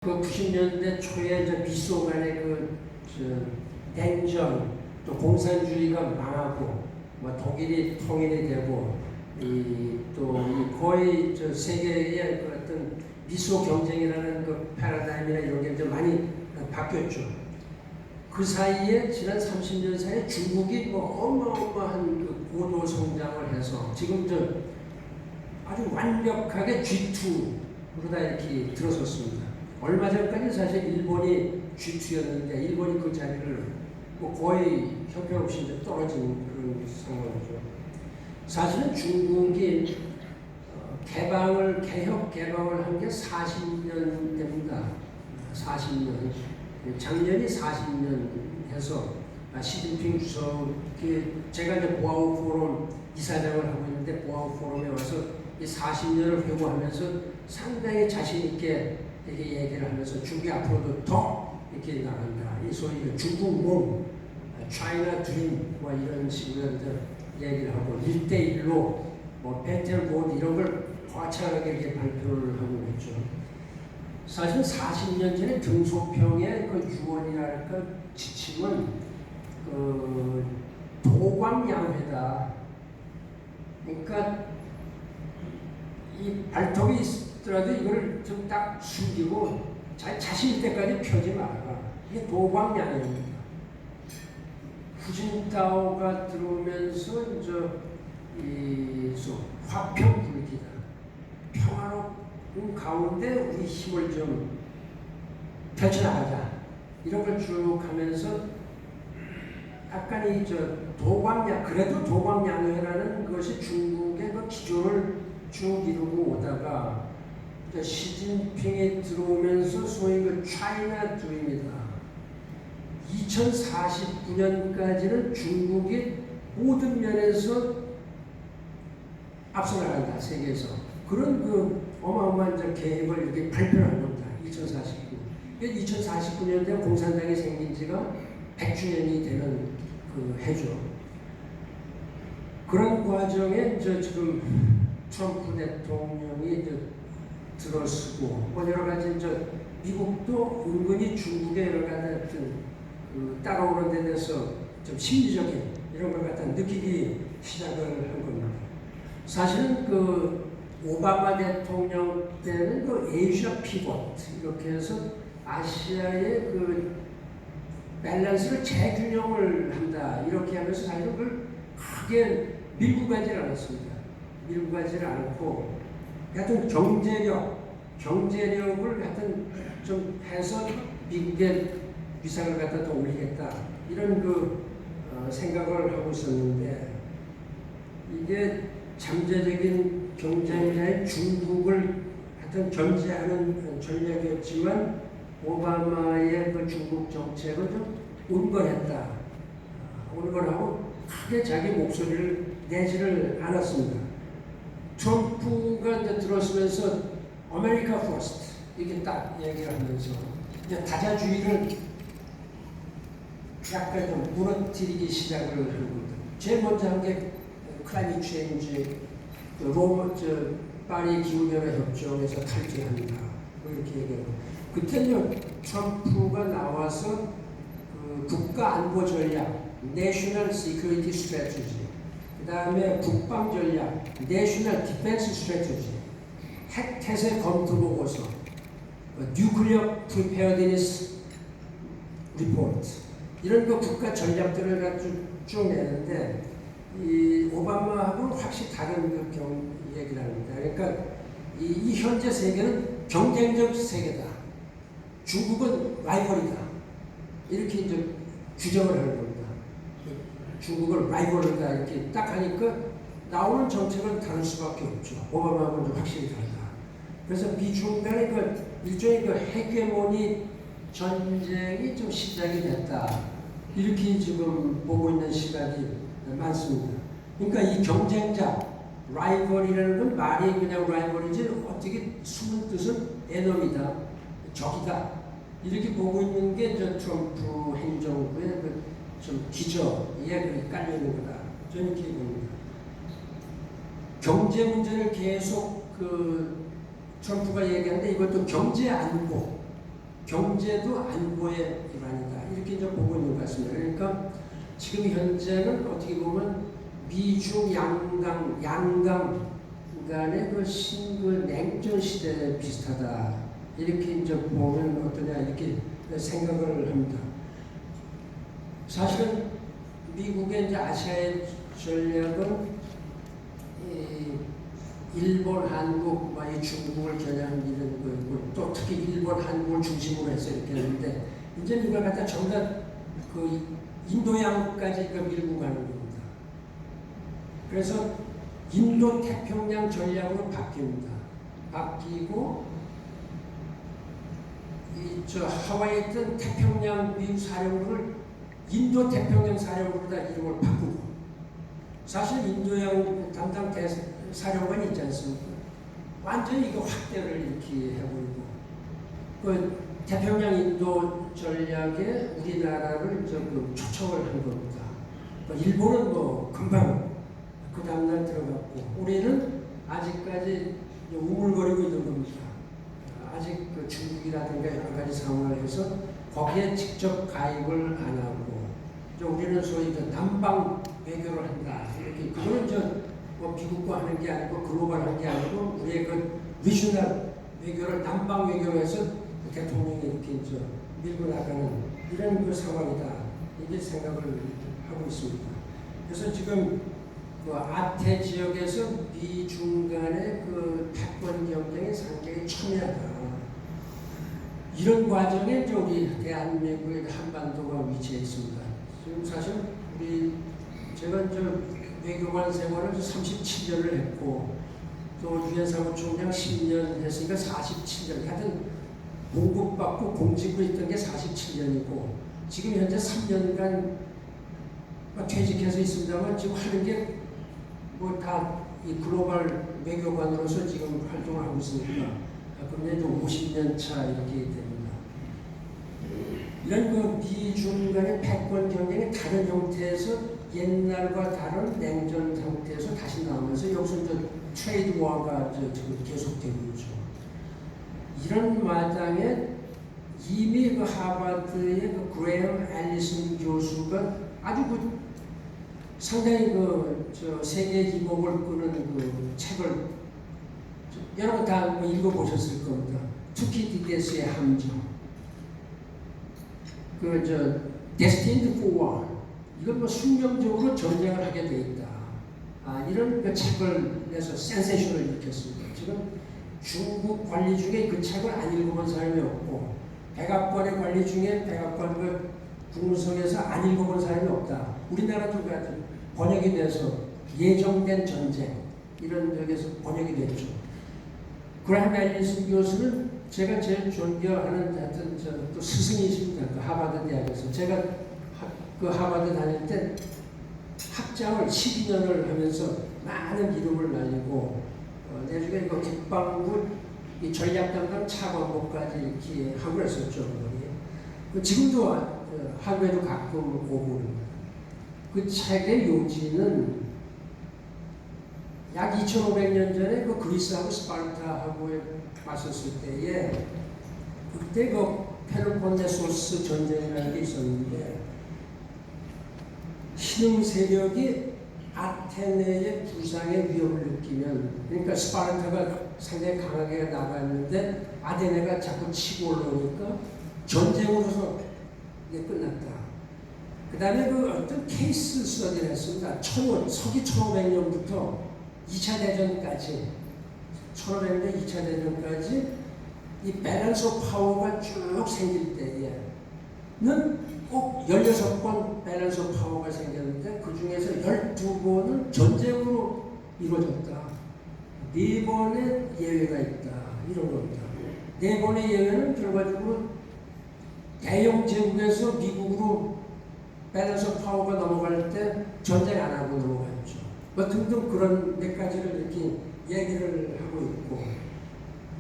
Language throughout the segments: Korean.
그 90년대 초에 미소 간의 냉전, 또 공산주의가 망하고, 독일이 통일이 되고, 거의 세계의 그 어떤 미소 경쟁이라는 그 패러다임이나 이런 게 좀 많이 바뀌었죠. 그 사이에 지난 30년 사이에 중국이 어마어마한 그 고도 성장을 해서 지금 아주 완벽하게 G2로 다 이렇게 들어섰습니다. 얼마 전까지 사실 일본이 G2였는데 일본이 그 자리를 거의 형편없이 떨어진 그런 상황이죠. 사실은 중국이 개혁 개방을 한 게 40년 됩니다. 40년. 작년이 40년 해서 시진핑 주석이 제가 이제 보아우 포럼 이사장을 하고 있는데 보아우 포럼에 와서 이 40년을 회고하면서 상당히 자신 있게 이렇게 얘기를 하면서 중국이 앞으로도 더 이렇게 나간다. 이 소위 중국 몸, China Dream 이런 식으로 얘기를 하고 1대1로 배틀보드 이런 걸 화창하게 이렇게 발표를 하고 있죠. 사실 40년 전에 등소평의 그 유언이랄까 지침은 도광양회다. 그러니까 이 발톱이 있더라도 이걸 좀 딱 숨기고 자신 때까지 펴지 말아라. 이게 도광양회입니다. 후진타오가 들어오면서 화평 불기다. 평화로운 가운데 우리 힘을 좀 펼쳐나가자. 이런 걸 쭉 하면서 약간 그래도 도광양회라는 것이 중국의 그 기조를 쭉 이루고 오다가 시진핑이 들어오면서 소위 그 차이나 드림이다. 2049년까지는 중국이 모든 면에서 앞서 나간다, 세계에서. 그런 그 어마어마한 계획을 이렇게 발표한 겁니다. 2049. 2049년대 공산당이 생긴 지가 100주년이 되는 그 해죠. 그런 과정에 지금 트럼프 대통령이 들어서고 여러 가지 미국도 은근히 중국의 여러 가지 따라오는 데 대해서 좀 심리적인 이런 걸 갖다 느끼기 시작을 한 겁니다. 사실은 오바마 대통령 때는 에이시아 피벗 이렇게 해서 아시아의 밸런스를 재균형을 한다 이렇게 하면서 사실 그걸 크게 밀고 가지 않았습니다. 밀고 가지를 않고 하여튼 경제력을 하여튼 좀 해서 미국의 위상을 갖다 더 올리겠다 이런 생각을 하고 있었는데 이게 잠재적인 경쟁자인 중국을 하여튼 견제하는 전략이었지만 오바마의 중국 정책을 좀 온건했다. 온건하고 크게 자기 목소리를 내지를 않았습니다. 트럼프가 들어서면서 아메리카 퍼스트 이렇게 딱 얘기를 하면서 다자주의를 약간 좀 무너뜨리기 시작을 한 겁니다. 제일 먼저 한 게 클라이밋 체인지, 파리 기후변화 협정에서 탈퇴한다. 이렇게 얘기하고 그때는 트럼프가 나와서 국가 안보 전략, National Security Strategy, 그 다음에 국방 전략, National Defense Strategy, 핵 태세 검토 보고서, Nuclear Preparedness Report 이런 국가 전략들을 가지고 쭉 내는데 이 오바마하고는 확실히 다른 얘기를 합니다. 그러니까 이 현재 세계는 경쟁적 세계다. 중국은 라이벌이다. 이렇게 규정을 하는 겁니다. 중국을 라이벌이다 이렇게 딱 하니까 나오는 정책은 다를 수밖에 없죠. 오바마하고는 좀 확실히 다르다. 그래서 미중 간의 일종의 헤게모니 전쟁이 좀 시작이 됐다. 이렇게 지금 보고 있는 시각이 많습니다. 그러니까 이 경쟁자, 라이벌이라는 건 말이 그냥 라이벌이지 어떻게 숨은 뜻은 에너미다, 적이다. 이렇게 보고 있는 게 트럼프 행정부의 좀 기저에 깔려있는 거다. 저는 이렇게 봅니다. 경제 문제를 계속 트럼프가 얘기하는데 이것도 경제 안보, 경제도 안보의 일환이다. 이렇게 이제 보고 있는 것 같습니다. 그러니까 지금 현재는 어떻게 보면 미중 양강 간의 그 냉전 시대에 비슷하다. 이렇게 이제 보면 어떠냐 이렇게 생각을 합니다. 사실은 미국의 이제 아시아의 전략은 일본, 한국, 이 중국을 겨냥하는 이런 거고 또 특히 일본, 한국을 중심으로 해서 이렇게 했는데 이제 이걸 갖다 전부 다그 인도양까지 밀고 가는 겁니다. 그래서 인도 태평양 전략으로 바뀝니다. 바뀌고 저 하와이에 있던 태평양 미국 사령부를 인도 태평양 사령부로다 이름을 바꾸고 사실 인도양 담당 사령관이 있지 않습니까? 완전히 이거 확대를 이렇게 해버리고 그 태평양 인도 전략에 우리나라를 초청을 한 겁니다. 일본은 금방 그 다음날 들어갔고 우리는 아직까지 우물거리고 있는 겁니다. 아직 그 중국이라든가 여러 가지 상황을 해서 거기에 직접 가입을 안 하고 우리는 소위 남방 외교를 한다. 이렇게 그거는 미국과 하는 게 아니고 글로벌한 게 아니고 우리의 그 리셔널 외교를 남방 외교로 해서 대통령이 이렇게 밀고 나가는 이런 그 상황이다. 이렇게 생각을 하고 있습니다. 그래서 지금 그 아태 지역에서 미중 간의 그 패권 경쟁이 상당히 첨예하다. 이런 과정에 우리 대한민국의 한반도가 위치해 있습니다. 지금 사실 제가 외교관 생활을 37년을 했고 또 유엔 사무총장 10년 했으니까 47년. 하여튼 공급받고 공직으로 있던 게 47년이고 지금 현재 3년간 퇴직해서 있습니다만 지금 하는 게 다 이 글로벌 외교관으로서 지금 활동을 하고 있으니까 그런데 50년 차 이렇게 됩니다. 이런 그 미중 간의 패권 경쟁이 다른 형태에서 옛날과 다른 냉전 상태에서 다시 나오면서 여기서 트레이드 워가 지금 계속되고 있죠. 이런 마당에 이미 그 하버드의 그 그레엄 앨리슨 교수가 아주 상당히 세계 이목을 끄는 그 책을 여러분 다 읽어보셨을 겁니다. 투키디데스의 함정. Destined for War. 이건 숙명적으로 전쟁을 하게 돼 있다. 이런 그 책을 내서 센세이션을 일으켰습니다. 지금 중국 관리 중에 그 책을 안 읽어본 사람이 없고 백악관의 관리 중에 백악관 그 국무성에서 안 읽어본 사람이 없다. 우리나라도 번역이 돼서 예정된 전쟁 이런 쪽에서 번역이 됐죠. 그레엄 앨리슨 교수는 제가 제일 존경하는 하여튼 또 스승이십니다. 그 하버드 대학에서 제가 그 하버드 다닐 때 학장을 12년을 하면서 많은 이름을 날리고 나중에 그 국방부 이 전략 담당 차관보까지 이렇게 하고 그랬었죠. 지금도 하루에도 가끔 오고 그 책의 요지는 약 2500년 전에 그 그리스하고 스파르타하고 맞섰을 때에 그때 그 펠로폰네소스 전쟁이라는 게 있었는데 신흥 세력이 아테네의 부상의 위협을 느끼면 그러니까 스파르타가 상당히 강하게 나갔는데 아테네가 자꾸 치고 올라오니까 전쟁으로서 이게 끝났다. 그 다음에 그 어떤 케이스 스터디를 했습니다. 서기 1500년부터 2차 대전까지 1500년 2차 대전까지 이 밸런스 오브 파워가 쭉 생길 때에는 꼭 16번 밸런스 오브 파워가 생겼는데 그 중에서 12번은 전쟁으로 이루어졌다. 4번의 예외가 있다. 이런 겁니다. 4번의 예외는 결과적으로 대영 제국에서 미국으로 밸런스 오브 파워가 넘어갈 때 전쟁 안 하고 넘어갔죠. 등등 그런 몇 가지를 이렇게 얘기를 하고 있고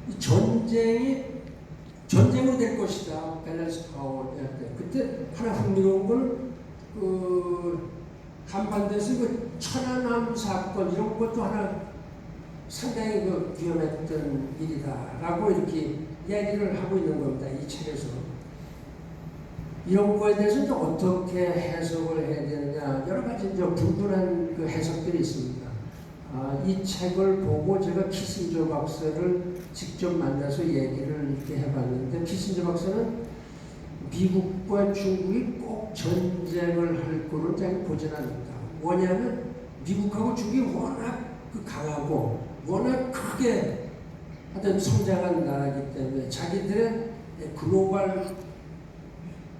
이 전쟁으로 될 것이다. 밸런스 파워 할 때. 그때 하나 흥미로운 건 한반도에서 그 천안함 사건 이런 것도 하나 상당히 위험했던 일이다라고 이렇게 얘기를 하고 있는 겁니다. 이 책에서. 이런 거에 대해서 이제 어떻게 해석을 해야 되느냐 여러 가지 이제 분분한 그 해석들이 있습니다. 이 책을 보고 제가 키신저 박사를 직접 만나서 얘기를 이렇게 해봤는데 키신저 박사는 미국과 중국이 꼭 전쟁을 할 거로 잘 보진 않는다. 뭐냐면 미국하고 중국이 워낙 강하고 워낙 크게 하여튼 성장한 나라이기 때문에 자기들의 글로벌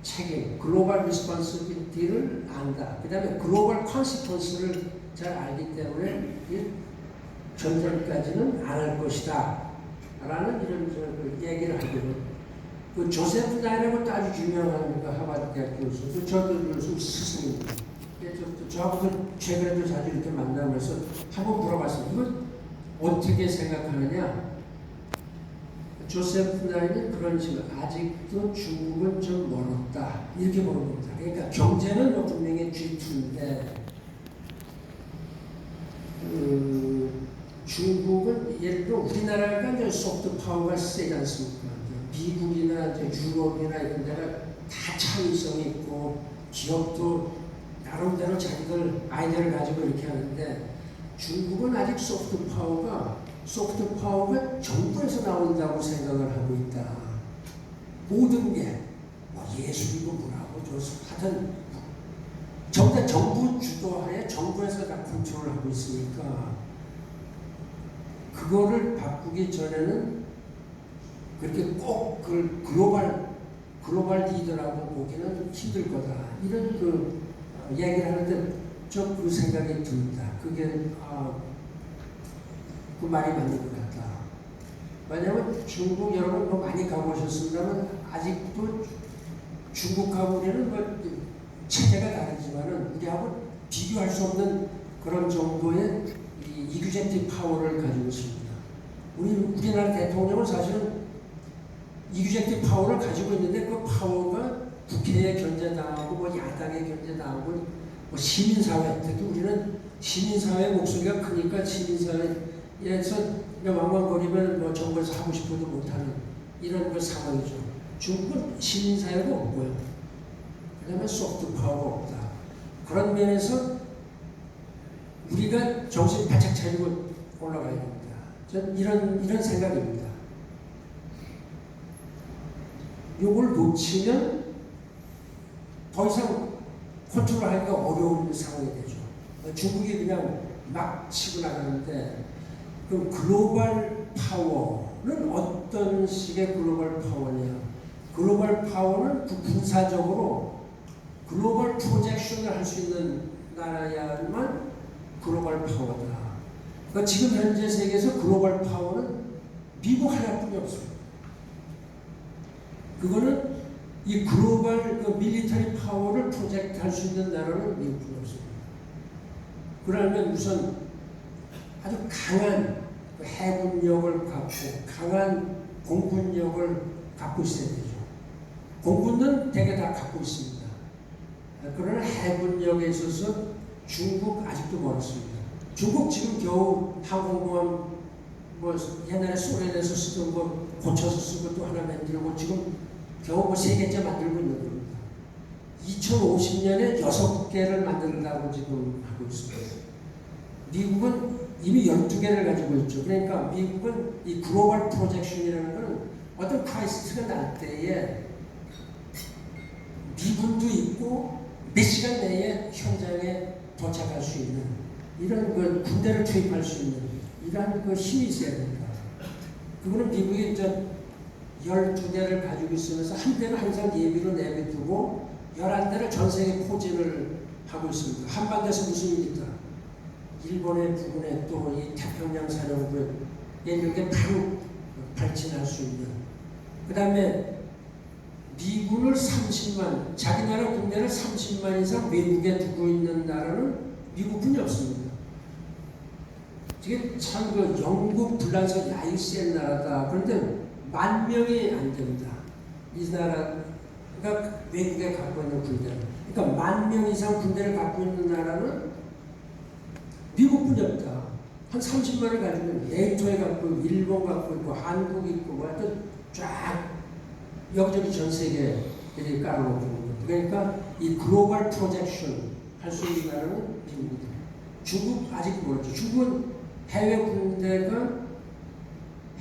책임, 글로벌 리스폰시빌리티를 안다. 그 다음에 글로벌 컨시퀀스를 잘 알기 때문에 전쟁까지는 안 할 것이다. 라는 이런 얘기를 하거든요. 그 조세프 나이라고 아주 유명한 하버드 대학 교수, 저도 교수 스승입니다. 저하고도 최근에도 자주 이렇게 만나면서 한번 물어봤어요. 이건 어떻게 생각하느냐? 조세프 나이는 그런 식으로 아직도 중국은 좀 멀었다. 이렇게 보는 겁니다. 그러니까 경제는 뭐 분명히 G2인데 중국은 예를 들어 우리나라가 이제 소프트 파워가 세지 않습니까? 미국이나 이제 유럽이나 이런 데가 다 창의성이 있고 기업도 나름대로 자기들 아이디어를 가지고 이렇게 하는데 중국은 아직 소프트 파워가 정부에서 나온다고 생각을 하고 있다. 모든 게 뭐 예술이고 뭐라고 하여튼 전부 다 정부 주도하에 정부에서 다 컨트롤하고 있으니까 그거를 바꾸기 전에는 그렇게 꼭 그 글로벌 리더라고 보기는 힘들 거다. 이런 그 얘기를 하는데 저 그 생각이 듭니다. 그게 그 말이 맞는 것 같다. 왜냐하면 중국 여러분 뭐 많이 가보셨습니다만 아직도 중국하고 우리는 뭐 체제가 다르지만은 우리하고 비교할 수 없는 그런 정도의 이규제티 파워를 가지고 있습니다. 우리나라 대통령은 사실은 이규제티 파워를 가지고 있는데 그 파워가 국회에 견제당하고 뭐 야당에 견제당하고 뭐 시민사회, 특히 우리는 시민사회 목소리가 크니까 시민사회에서 왕왕거리면 뭐 정부에서 하고 싶어도 못하는 이런 그 상황이죠. 중국은 시민사회가 없고요. 그 다음에 소프트 파워가 없다. 그런 면에서 우리가 정신 바짝 차리고 올라가야 됩니다. 전 이런 생각입니다. 이걸 놓치면 더 이상 컨트롤하기가 어려운 상황이 되죠. 중국이 그냥 막 치고 나가는데 그럼 글로벌 파워는 어떤 식의 글로벌 파워냐? 글로벌 파워는 군사적으로 글로벌 프로젝션을 할 수 있는 나라야만 글로벌 파워다. 그러니까 지금 현재 세계에서 글로벌 파워는 미국 하나뿐이 없습니다. 그거는 이 글로벌 그 밀리터리 파워를 프로젝트 할 수 있는 나라는 미국뿐이 없습니다. 그러면 우선 아주 강한 해군력을 갖고 강한 공군력을 갖고 있어야 되죠. 공군은 대개 다 갖고 있습니다. 그러나 해군력에 있어서 중국 아직도 멀었습니다. 중국 지금 겨우 항공모함 뭐 옛날에 소련에서 쓰던 거 고쳐서 쓰고 또 하나 만들고 지금 겨우 뭐 3개째 만들고 있는 겁니다. 2050년에 6개를 만들려고 지금 하고 있습니다. 미국은 이미 12개를 가지고 있죠. 그러니까 미국은 이 글로벌 프로젝션이라는 것은 어떤 크라이시스가 날 때에 미군도 있고 몇 시간 내에 현장에 도착할 수 있는 이런 그 군대를 투입할 수 있는 이러한 그 힘이 있어야 됩니다. 그거는 미국이 이제 12대를 가지고 있으면서 한 대는 항상 예비로 내비두고 11대를 전 세계 포진을 하고 있습니다. 한반도에서 무슨 일입니까? 일본의 부근에 또 이 태평양 사령부에 이렇게 바로 발진할 수 있는. 그 다음에 미군을 30만, 자기 나라 군대를 30만 이상 외국에 두고 있는 나라는 미국뿐이 없습니다. 이게 참 그 영국 불란서 야이 센 나라다. 그런데 10,000명이 안 됩니다. 이 나라가 외국에 갖고 있는 군대. 그러니까 10,000명 이상 군대를 갖고 있는 나라는 미국뿐이 없다. 한 30만을 가지고 있는 네이토에 갖고 있고 일본 갖고 있고 한국 있고 뭐 하여튼 쫙 여기저기 전 세계에 깔아놓고 있는 겁니다. 그러니까 이 글로벌 프로젝션 할 수 있는 나라는 미국이다. 중국 아직 모르죠. 중국은 해외 군대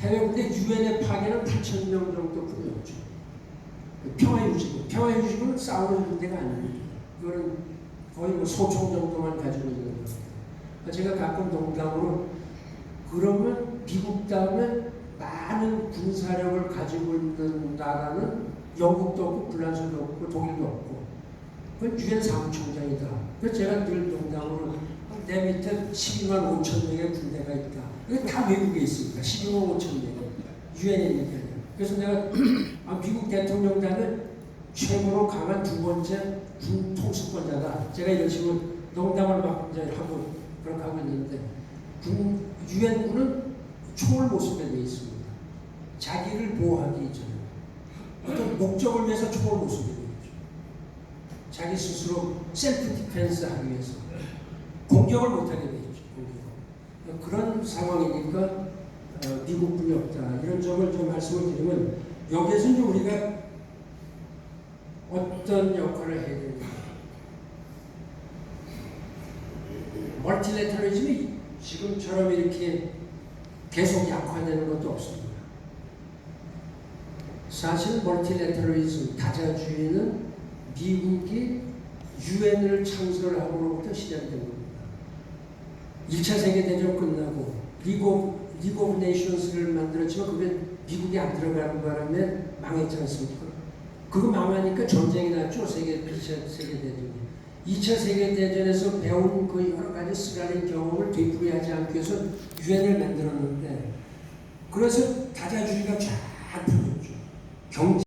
유엔의 파견은 8,000명 정도 뿐이었죠. 평화유지군 싸우는 군대가 아닙니다. 이거는 거의 뭐 소총 정도만 가지고 있는 겁니다. 제가 가끔 농담으로 그러면 미국 다음에 많은 군사력을 가지고 있는 나라는 영국도 없고 불란서도 없고 독일도 없고 그건 유엔 사무총장이다. 그래서 제가 늘 농담으로 내 밑에 12만 5천 명의 군대가 있다. 이게 다 외국에 있습니다. 12만 5천 명. 유엔이니까. 그래서 내가 미국 대통령 다음에 최고로 강한 두 번째 군 통수권자다. 제가 이런 식으로 농담을 막 이제 하고 그렇게 하고 있는데 유엔군은 총을 못 쏘게 돼 있습니다. 자기를 보호하기 전에 어떤 목적을 위해서 총을 못 쏘게 돼 있죠. 자기 스스로 셀프 디펜스 하기 위해서 공격을 못 하게 돼 있죠. 그런 상황이니까 미국군이 없다. 이런 점을 좀 말씀을 드리면 여기에서 이제 우리가 어떤 역할을 해야 되는가. 멀티래터리즘이 지금처럼 이렇게 계속 약화되는 것도 없습니다. 사실 멀티래터리즘, 다자주의는 미국이 유엔을 창설함으로부터 시작된 겁니다. 1차 세계대전 끝나고 리그 오브 네이션스를 만들었지만 그게 미국이 안 들어가는 바람에 망했지 않습니까? 그거 망하니까 전쟁이 났죠. 1차 세계대전이. 2차 세계대전에서 배운 그 여러 가지 쓰라린 경험을 되풀이하지 않기 위해서 유엔을 만들었는데 그래서 다자주의가 쫙 풀렸죠. 경제